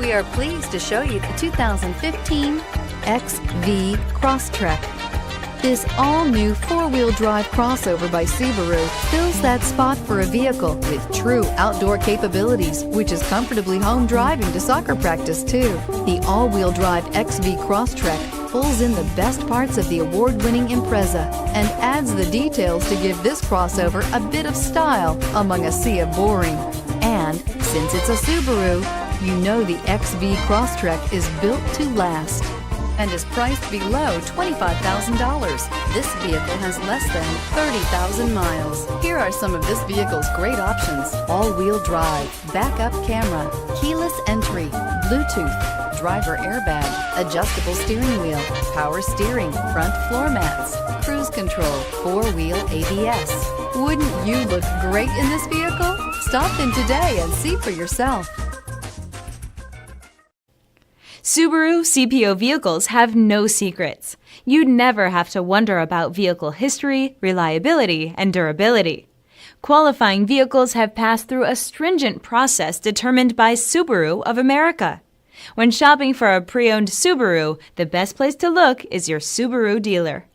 We are pleased to show you the 2015 XV Crosstrek. This all-new four-wheel drive crossover by Subaru fills that spot for a vehicle with true outdoor capabilities, which is comfortably home driving to soccer practice too. The all-wheel drive XV Crosstrek pulls in the best parts of the award-winning Impreza and adds the details to give this crossover a bit of style among a sea of boring. And since it's a Subaru, you know the XV Crosstrek is built to last and is priced below $25,000. This vehicle has less than 30,000 miles. Here are some of this vehicle's great options: all-wheel drive, backup camera, keyless entry, Bluetooth, driver airbag, adjustable steering wheel, power steering, front floor mats, cruise control, four-wheel ABS. Wouldn't you look great in this vehicle? Stop in today and see for yourself. Subaru CPO vehicles have no secrets. You'd never have to wonder about vehicle history, reliability, and durability. Qualifying vehicles have passed through a stringent process determined by Subaru of America. When shopping for a pre-owned Subaru, the best place to look is your Subaru dealer.